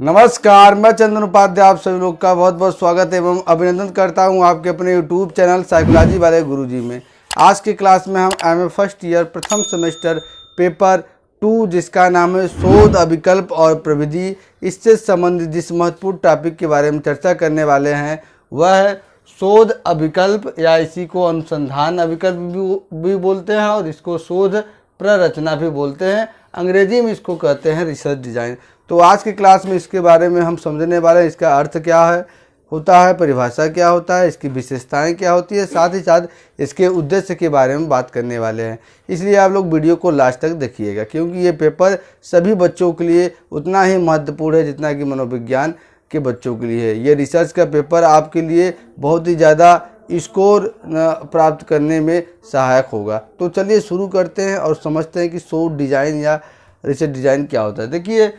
नमस्कार, मैं चंदन उपाध्याय आप सभी लोग का बहुत बहुत स्वागत एवं अभिनंदन करता हूं आपके अपने YouTube चैनल साइकोलॉजी वाले गुरुजी में। आज की क्लास में हम एमए फर्स्ट ईयर प्रथम सेमेस्टर पेपर 2 जिसका नाम है शोध अभिकल्प और प्रविधि, इससे संबंधित जिस महत्वपूर्ण टॉपिक के बारे में चर्चा करने वाले हैं वह है शोध अभिकल्प, या इसी को अनुसंधान अभिकल्प भी बोलते हैं और इसको शोध प्ररचना भी बोलते हैं। अंग्रेजी में इसको कहते हैं रिसर्च डिज़ाइन। तो आज की क्लास में इसके बारे में हम समझने वाले हैं, इसका अर्थ क्या है होता है, परिभाषा क्या होता है, इसकी विशेषताएं क्या होती है, साथ ही साथ इसके उद्देश्य के बारे में बात करने वाले हैं। इसलिए आप लोग वीडियो को लास्ट तक देखिएगा, क्योंकि ये पेपर सभी बच्चों के लिए उतना ही महत्वपूर्ण है जितना कि मनोविज्ञान के बच्चों के लिए है। ये रिसर्च का पेपर आपके लिए बहुत ही ज़्यादा स्कोर प्राप्त करने में सहायक होगा। तो चलिए शुरू करते हैं और समझते हैं कि शोध डिज़ाइन या रिसर्च डिज़ाइन क्या होता है। देखिए,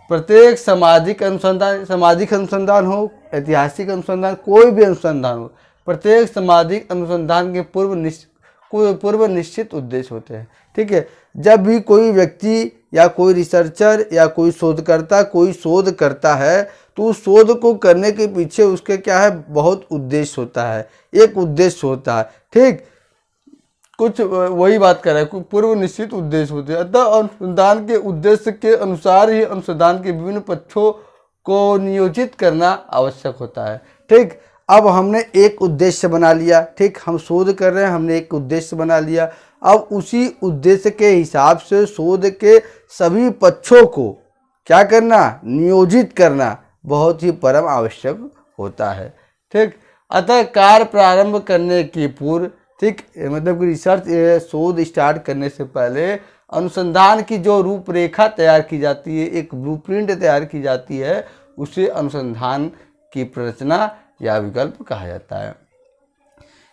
प्रत्येक सामाजिक अनुसंधान हो, ऐतिहासिक अनुसंधान, कोई भी अनुसंधान हो, प्रत्येक सामाजिक अनुसंधान के पूर्व निश्चित उद्देश्य होते हैं। ठीक है, जब भी कोई व्यक्ति या कोई रिसर्चर या कोई शोधकर्ता कोई शोध करता है तो उस शोध को करने के पीछे उसके क्या है, बहुत उद्देश्य होता है, एक उद्देश्य होता है। ठीक, कुछ वही बात कर रहा है, पूर्व निश्चित उद्देश्य होते हैं। अतः अनुसंधान के उद्देश्य के अनुसार ही अनुसंधान के विभिन्न पक्षों को नियोजित करना आवश्यक होता है। ठीक, अब हमने एक उद्देश्य बना लिया। ठीक, हम शोध कर रहे हैं, हमने एक उद्देश्य बना लिया। अब उसी उद्देश्य के हिसाब से शोध के सभी पक्षों को क्या करना, नियोजित करना बहुत ही परम आवश्यक होता है। ठीक, अतः कार्य प्रारंभ करने के पूर्व, ठीक, मतलब कि रिसर्च शोध स्टार्ट करने से पहले अनुसंधान की जो रूपरेखा तैयार की जाती है, एक ब्लूप्रिंट तैयार की जाती है, उसे अनुसंधान की प्ररचना या विकल्प कहा जाता है।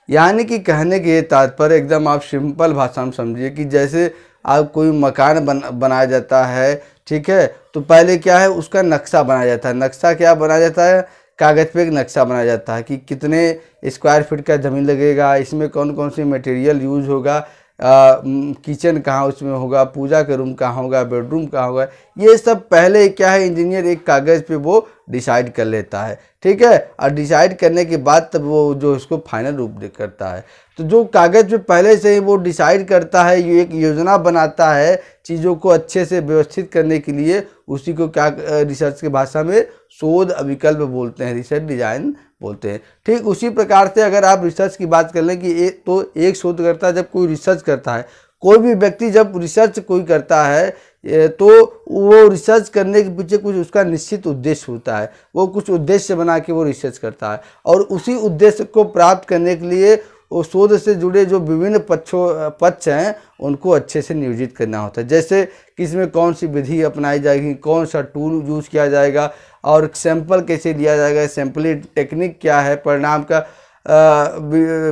यानी कि कहने के तात्पर्य एकदम आप सिंपल भाषा में समझिए कि जैसे आप कोई मकान बनाया जाता है, ठीक है, तो पहले क्या है, उसका नक्शा बनाया जाता है। नक्शा क्या बनाया जाता है, कागज़ पे एक नक्शा बनाया जाता है कि कितने स्क्वायर फीट का ज़मीन लगेगा, इसमें कौन कौन सी मटेरियल यूज होगा, किचन कहाँ उसमें होगा, पूजा का रूम कहाँ होगा, बेडरूम कहाँ होगा, ये सब पहले क्या है, इंजीनियर एक कागज़ पे वो डिसाइड कर लेता है। ठीक है, और डिसाइड करने के बाद तब वो जो उसको फाइनल रूप दे करता है। तो जो कागज़ पे पहले से ही वो डिसाइड करता है, ये एक योजना बनाता है चीज़ों को अच्छे से व्यवस्थित करने के लिए, उसी को क्या रिसर्च की भाषा में शोध अभिकल्प बोलते हैं, रिसर्च डिज़ाइन बोलते हैं। ठीक, उसी प्रकार से अगर आप रिसर्च की बात कर लें कि एक शोधकर्ता जब कोई रिसर्च करता है, कोई भी व्यक्ति जब रिसर्च कोई करता है तो वो रिसर्च करने के पीछे कुछ उसका निश्चित उद्देश्य होता है, वो कुछ उद्देश्य बना के वो रिसर्च करता है और उसी उद्देश्य को प्राप्त करने के लिए वो शोध से जुड़े जो विभिन्न पक्ष हैं उनको अच्छे से नियोजित करना होता है। जैसे कि इसमें कौन सी विधि अपनाई जाएगी, कौन सा टूल यूज़ किया जाएगा और सैंपल कैसे लिया जाएगा, सैंपलिंग टेक्निक क्या है, परिणाम का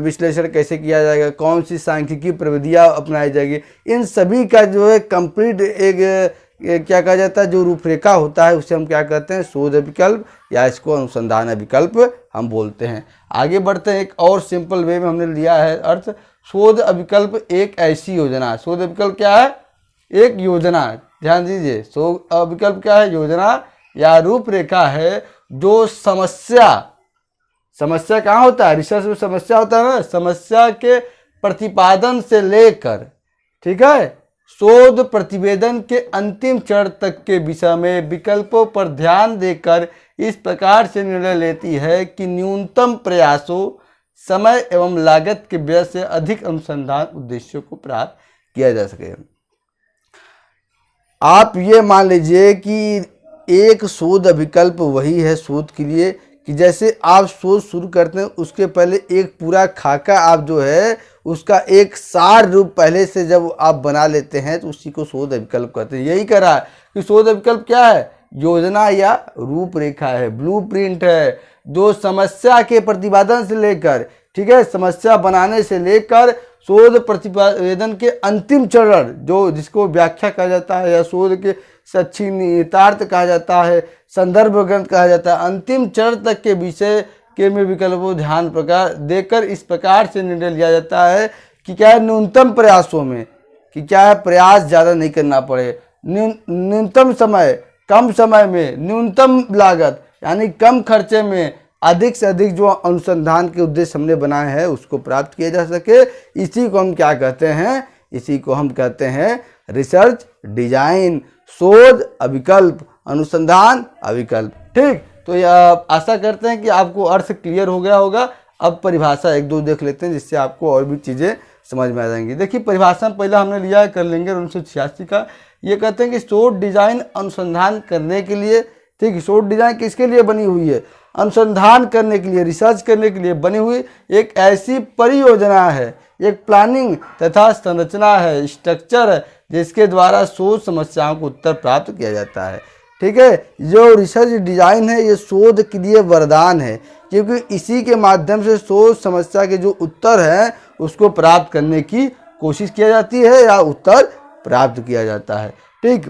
विश्लेषण कैसे किया जाएगा, कौन सी सांख्यिकी प्रविधियाँ अपनाई जाएगी, इन सभी का जो है कंप्लीट एक क्या कहा जाता है, जो रूपरेखा होता है उसे हम क्या कहते हैं, शोध अभिकल्प या इसको अनुसंधान अभिकल्प हम बोलते हैं। आगे बढ़ते हैं, एक और सिंपल वे में हमने लिया है अर्थ, शोध अभिकल्प एक ऐसी योजना। शोध अभिकल्प क्या है, एक योजना। ध्यान दीजिए, शोध अभिकल्प क्या है, योजना या रूपरेखा है जो समस्या कहाँ होता है, रिसर्च में समस्या होता है ना, समस्या के प्रतिपादन से लेकर, ठीक है, शोध प्रतिवेदन के अंतिम चरण तक के विषय में विकल्पों पर ध्यान देकर इस प्रकार से निर्णय लेती है कि न्यूनतम प्रयासों, समय एवं लागत के व्यय से अधिक अनुसंधान उद्देश्यों को प्राप्त किया जा सके। आप ये मान लीजिए कि एक शोध अभिकल्प वही है शोध के लिए कि जैसे आप शोध शुरू करते हैं उसके पहले एक पूरा खाका आप जो है उसका एक सार रूप पहले से जब आप बना लेते हैं तो उसी को शोध अभिकल्प कहते हैं। यही करा कि शोध अभिकल्प क्या है, योजना या रूपरेखा है, ब्लूप्रिंट है, जो समस्या के प्रतिपादन से लेकर, ठीक है, समस्या बनाने से लेकर शोध प्रतिवेदन के अंतिम चरण, जो जिसको व्याख्या कहा जाता है या शोध के सच्ची निहितार्थ कहा जाता है, संदर्भ ग्रंथ कहा जाता है, अंतिम चरण तक के विषय के में विकल्पों ध्यान प्रकार देकर इस प्रकार से निर्णय लिया जाता है कि क्या है, न्यूनतम प्रयासों में कि क्या है, प्रयास ज़्यादा नहीं करना पड़े, न्यूनतम समय, कम समय में न्यूनतम लागत यानी कम खर्चे में अधिक से अधिक जो अनुसंधान के उद्देश्य हमने बनाए हैं उसको प्राप्त किया जा सके, इसी को हम क्या कहते हैं, इसी को हम कहते हैं रिसर्च डिजाइन, शोध अभिकल्प, अनुसंधान अभिकल्प। ठीक, तो यह आशा करते हैं कि आपको अर्थ क्लियर हो गया होगा। अब परिभाषा एक दो देख लेते हैं जिससे आपको और भी चीज़ें समझ में आ जाएंगी। देखिए परिभाषा पहले हमने लिया है करलिंगर 1986 का। ये कहते हैं कि शोध डिजाइन अनुसंधान करने के लिए, ठीक है, शोध डिजाइन किसके लिए बनी हुई है, अनुसंधान करने के लिए, रिसर्च करने के लिए बनी हुई एक ऐसी परियोजना है, एक प्लानिंग तथा संरचना है, स्ट्रक्चर है, जिसके द्वारा शोध समस्याओं को उत्तर प्राप्त किया जाता है। ठीक है, जो रिसर्च डिजाइन है ये शोध के लिए वरदान है, क्योंकि इसी के माध्यम से शोध समस्या के जो उत्तर हैं उसको प्राप्त करने की कोशिश किया जाती है या उत्तर प्राप्त किया जाता है। ठीक,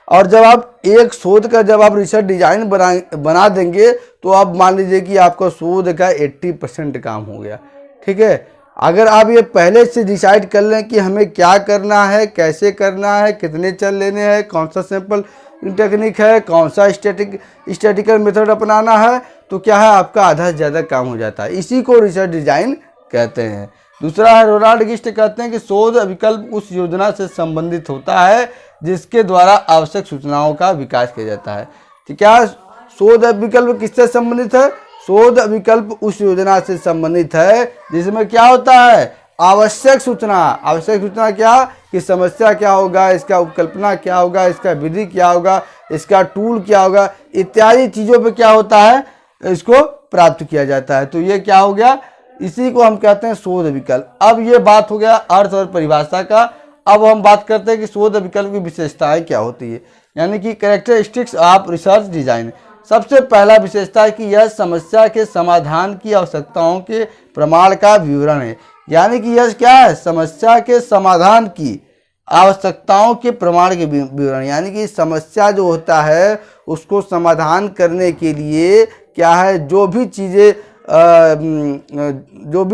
और जब आप एक शोध का जब आप रिसर्च डिजाइन बना देंगे तो आप मान लीजिए कि आपका शोध का 80% काम हो गया। ठीक है, अगर आप ये पहले से डिसाइड कर लें कि हमें क्या करना है, कैसे करना है, कितने चल लेने हैं, कौन सा सैंपल टेक्निक है, कौन सा स्टैटिकल मेथड अपनाना है, तो क्या है आपका आधा से ज़्यादा काम हो जाता है। इसी को रिसर्च डिजाइन कहते हैं। दूसरा है रोनाल्ड गिस्ट कहते हैं कि शोध विकल्प उस योजना से संबंधित होता है जिसके द्वारा आवश्यक सूचनाओं का विकास किया जाता है। तो क्या शोध विकल्प किससे संबंधित है, शोध विकल्प उस योजना से संबंधित है जिसमें क्या होता है, आवश्यक सूचना। आवश्यक सूचना क्या, कि समस्या क्या होगा, इसका उपकल्पना क्या होगा, इसका विधि क्या होगा, इसका टूल क्या होगा, इत्यादि चीज़ों पे क्या होता है, इसको प्राप्त किया जाता है। तो ये क्या हो गया, इसी को हम कहते हैं शोध विकल्प। अब ये बात हो गया अर्थ और परिभाषा का। अब हम बात करते हैं कि शोध विकल्प की विशेषताएं क्या होती है, यानी कि कैरेक्टरिस्टिक्स ऑफ रिसर्च डिजाइन। सबसे पहला विशेषता है कि यह समस्या के समाधान की आवश्यकताओं के प्रमाण का विवरण है। यानी कि यह क्या है, समस्या के समाधान की आवश्यकताओं के प्रमाण के विवरण, यानी कि समस्या जो होता है उसको समाधान करने के लिए क्या है, जो भी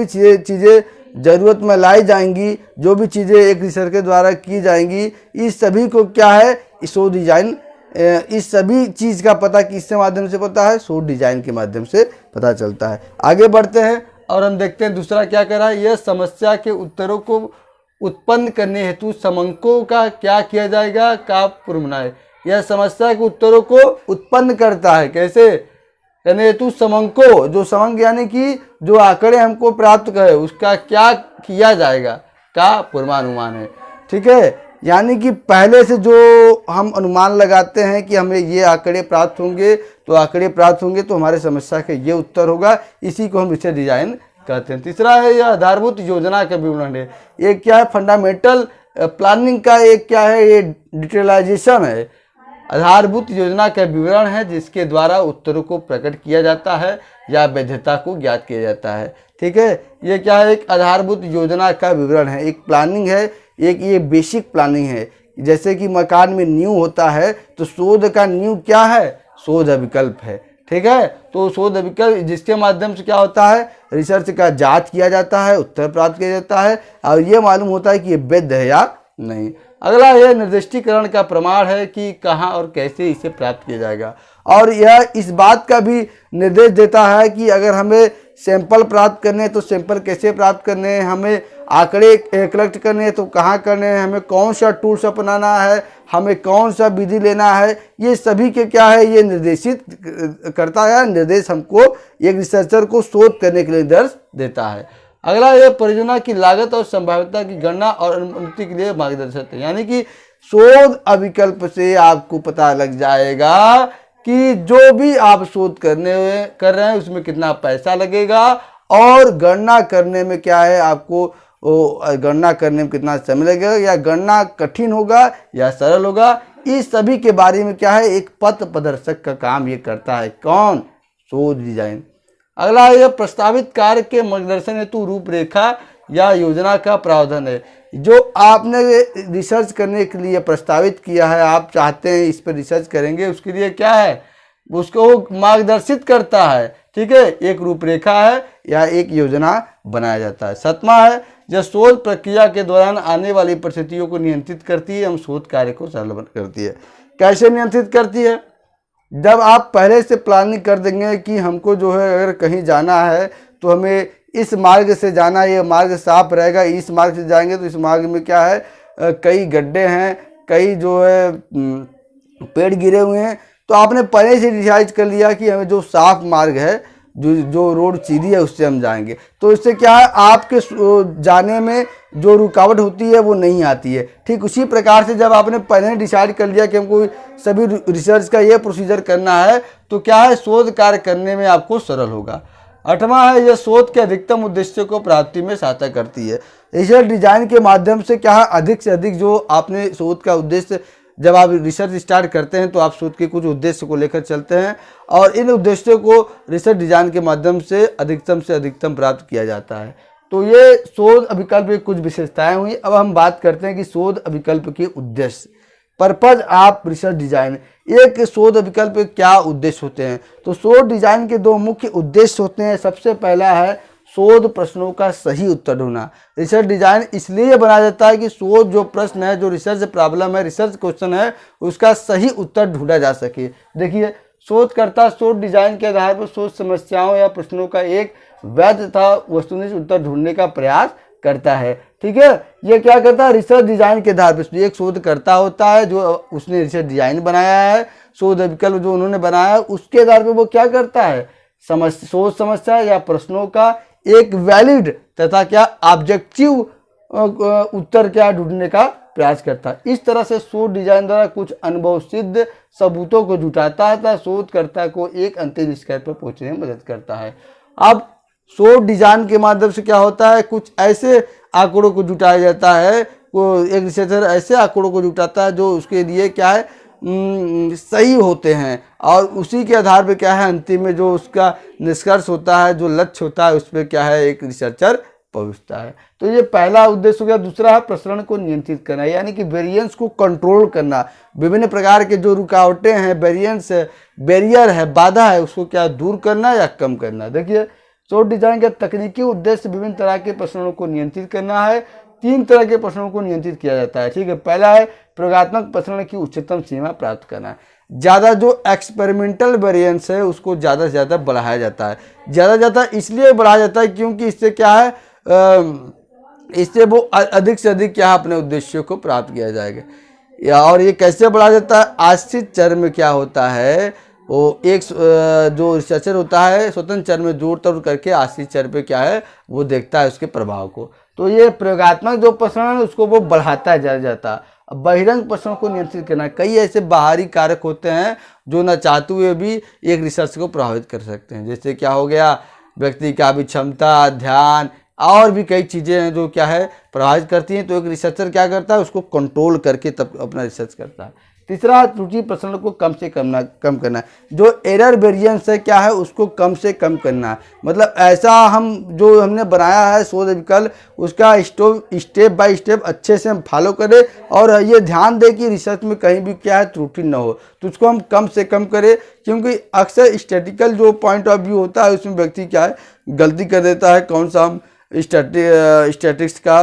चीज़ें ज़रूरत में लाई जाएंगी, जो भी चीज़ें एक रिसर्च के द्वारा की जाएंगी, इस सभी को क्या है, शोध डिजाइन, इस सभी चीज़ का पता किसके माध्यम से पता है, शोध डिजाइन के माध्यम से पता चलता है। आगे बढ़ते हैं और हम देखते हैं दूसरा क्या कह रहा है, यह समस्या के उत्तरों को उत्पन्न करने हेतु समंकों का क्या किया जाएगा, का पूर्व बनाए। यह समस्या के उत्तरों को उत्पन्न करता है, कैसे, करने हेतु समंकों, जो समंक यानी कि जो आंकड़े हमको प्राप्त करे उसका क्या किया जाएगा, का पूर्वानुमान है। ठीक है, यानी कि पहले से जो हम अनुमान लगाते हैं कि हमें ये आंकड़े प्राप्त होंगे, तो आंकड़े प्राप्त होंगे तो हमारे समस्या का ये उत्तर होगा, इसी को हम रिसर्च डिजाइन कहते हैं। तीसरा है यह आधारभूत योजना का विवरण है। एक क्या है, फंडामेंटल प्लानिंग का एक क्या है, ये डिटेलाइजेशन है। आधारभूत योजना का विवरण है जिसके द्वारा उत्तरों को प्रकट किया जाता है या वैधता को ज्ञात किया जाता है। ठीक है, ये क्या है, एक आधारभूत योजना का विवरण है, एक प्लानिंग है, एक ये बेसिक प्लानिंग है। जैसे कि मकान में नींव होता है तो शोध का नींव क्या है, शोध विकल्प है। ठीक है, तो शोध विकल्प जिसके माध्यम से क्या होता है, रिसर्च का जांच किया जाता है, उत्तर प्राप्त किया जाता है और ये मालूम होता है कि ये वैध है या नहीं। अगला यह निर्दिष्टीकरण का प्रमाण है कि कहाँ और कैसे इसे प्राप्त किया जाएगा, और यह इस बात का भी निर्देश देता है कि अगर हमें सैंपल प्राप्त करने हैं तो सैंपल कैसे प्राप्त करने हैं, हमें आंकड़े कलेक्ट करने हैं तो कहाँ करने हैं, हमें कौन सा टूल्स अपनाना है, हमें कौन सा विधि लेना है, ये सभी के क्या है, ये निर्देशित करता है। निर्देश हमको एक रिसर्चर को शोध करने के लिए निर्देश देता है। अगला यह परियोजना की लागत और संभाव्यता की गणना और अनुमति के लिए मार्गदर्शक है। यानी कि शोध अभिकल्प से आपको पता लग जाएगा कि जो भी आप शोध कर रहे हैं उसमें कितना पैसा लगेगा और गणना करने में क्या है, आपको गणना करने में कितना समय लगेगा, या गणना कठिन होगा या सरल होगा। इस सभी के बारे में क्या है, एक पथ प्रदर्शक का काम ये करता है। कौन, शोध डिजाइन। अगला यह प्रस्तावित कार्य के मार्गदर्शन हेतु रूपरेखा या योजना का प्रावधान है। जो आपने रिसर्च करने के लिए प्रस्तावित किया है, आप चाहते हैं इस पर रिसर्च करेंगे, उसके लिए क्या है, उसको मार्गदर्शित करता है। ठीक है, एक रूपरेखा है या एक योजना बनाया जाता है। सातवां है, यह शोध प्रक्रिया के दौरान आने वाली परिस्थितियों को नियंत्रित करती है एवं शोध कार्य को सरल करती है। कैसे नियंत्रित करती है? जब आप पहले से प्लानिंग कर देंगे कि हमको जो है अगर कहीं जाना है तो हमें इस मार्ग से जाना, ये मार्ग साफ रहेगा, इस मार्ग से जाएंगे तो इस मार्ग में क्या है, कई गड्ढे हैं, कई जो है पेड़ गिरे हुए हैं, तो आपने पहले से डिसाइड कर लिया कि हमें जो साफ मार्ग है, जो रोड सीधी है उससे हम जाएंगे। तो इससे क्या है, आपके जाने में जो रुकावट होती है वो नहीं आती है। ठीक उसी प्रकार से जब आपने पहले डिसाइड कर लिया कि हमको सभी रिसर्च का ये प्रोसीजर करना है, तो क्या है, शोध कार्य करने में आपको सरल होगा। 8वां है, यह शोध के अधिकतम उद्देश्य को प्राप्ति में सहायता करती है। रिसर्च डिजाइन के माध्यम से क्या है, अधिक से अधिक जो आपने शोध का उद्देश्य, जब आप रिसर्च स्टार्ट करते हैं तो आप शोध के कुछ उद्देश्य को लेकर चलते हैं और इन उद्देश्यों को रिसर्च डिजाइन के माध्यम से अधिकतम प्राप्त किया जाता है। तो ये शोध अभिकल्प की कुछ विशेषताएं हुई। अब हम बात करते हैं कि शोध अभिकल्प के उद्देश्य, पर्पज ऑफ रिसर्च डिजाइन। एक शोध अभिकल्प के क्या उद्देश्य होते हैं? तो शोध डिजाइन के 2 मुख्य उद्देश्य होते हैं। सबसे पहला है शोध प्रश्नों का सही उत्तर ढूंढना। रिसर्च डिजाइन इसलिए बनाया जाता है कि शोध जो प्रश्न है, जो रिसर्च प्रॉब्लम है, रिसर्च क्वेश्चन है, उसका सही उत्तर ढूंढा जा सके। देखिए, शोधकर्ता शोध डिजाइन के आधार पर शोध समस्याओं या प्रश्नों का एक वैध तथा वस्तुनिष्ठ उत्तर ढूंढने का प्रयास करता है। ठीक है, ये क्या करता है, रिसर्च डिजाइन के आधार पर एक शोधकर्ता होता है जो उसने रिसर्च डिजाइन बनाया है, शोध विकल्प जो उन्होंने बनाया है, उसके आधार पर वो क्या करता है, शोध समस्या या प्रश्नों का एक वैलिड तथा क्या ऑब्जेक्टिव उत्तर क्या ढूंढने का प्रयास करता है। इस तरह से शोध डिजाइन द्वारा कुछ अनुभव सिद्ध सबूतों को जुटाता है तथा शोधकर्ता को एक अंतिम निष्कर्ष पर पहुंचने में मदद करता है। अब शोध डिजाइन के माध्यम से क्या होता है, कुछ ऐसे आंकड़ों को जुटाया जाता है, एक रिसर्चर ऐसे आंकड़ों को जुटाता है जो उसके लिए क्या है, सही होते हैं और उसी के आधार पे क्या है, अंतिम में जो उसका निष्कर्ष होता है, जो लक्ष्य होता है, उस पर क्या है, एक रिसर्चर पहुंचता है। तो ये पहला उद्देश्य हो गया। दूसरा है प्रसरण को नियंत्रित करना, यानी कि वेरिएंस को कंट्रोल करना। विभिन्न प्रकार के जो रुकावटें हैं, वेरिएंस है, बैरियर है, बाधा है, उसको क्या दूर करना या कम करना। देखिए, शोध डिजाइन का तकनीकी उद्देश्य विभिन्न तरह के प्रसरणों को नियंत्रित करना है। 3 तरह के प्रसरणों को नियंत्रित किया जाता है। ठीक है, पहला है प्रयोगात्मक प्रसरण की उच्चतम सीमा प्राप्त करना। ज़्यादा जो एक्सपेरिमेंटल वेरिएंस है उसको ज़्यादा से ज़्यादा बढ़ाया जाता है। ज़्यादा इसलिए बढ़ाया जाता है क्योंकि इससे क्या है, इससे वो अधिक से अधिक क्या है, अपने उद्देश्यों को प्राप्त किया जाएगा। और ये कैसे बढ़ाया जाता है, आश्रित चर में क्या होता है, वो एक जो रिसर्चर होता है स्वतंत्र चर में जोड़ तोड़ करके आश्रित चर पे क्या है, वो देखता है उसके प्रभाव को। तो ये प्रयोगात्मक जो प्रसरण है उसको वो बढ़ाता है जाता। अब बहिरंग प्रसरण को नियंत्रित करना, कई ऐसे बाहरी कारक होते हैं जो न चाहते हुए भी एक रिसर्च को प्रभावित कर सकते हैं। जैसे क्या हो गया, व्यक्ति का भी क्षमता, ध्यान और भी कई चीज़ें हैं जो क्या है प्रभावित करती हैं। तो एक रिसर्चर क्या करता है, उसको कंट्रोल करके तब अपना रिसर्च करता है। तीसरा, त्रुटि प्रसरण को कम से कम करना। जो एरर वेरिएंस है क्या है, उसको कम से कम करना। मतलब ऐसा जो हमने बनाया है शोध विकल्प, उसका स्टेप बाय स्टेप अच्छे से हम फॉलो करें और ये ध्यान दें कि रिसर्च में कहीं भी क्या है त्रुटि न हो, तो उसको हम कम से कम करें। क्योंकि अक्सर स्टैटिकल जो पॉइंट ऑफ व्यू होता है उसमें व्यक्ति क्या है गलती कर देता है, कौन सा हम स्टैटिक्स का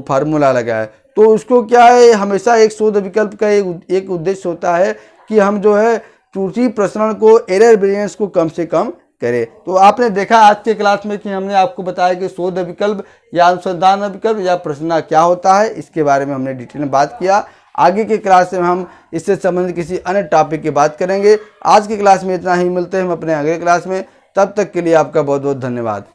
फार्मूला लगाए। तो उसको क्या है, हमेशा एक शोध विकल्प का एक उद्देश्य होता है कि हम जो है त्रुटि प्रसरण को, एरर वेरिएंस को कम से कम करें। तो आपने देखा आज के क्लास में कि हमने आपको बताया कि शोध विकल्प या अनुसंधान विकल्प या प्रश्न क्या होता है, इसके बारे में हमने डिटेल में बात किया। आगे के क्लास में हम इससे संबंधित किसी अन्य टॉपिक की बात करेंगे। आज की क्लास में इतना ही, मिलते हैं हम अपने अगले क्लास में। तब तक के लिए आपका बहुत बहुत धन्यवाद।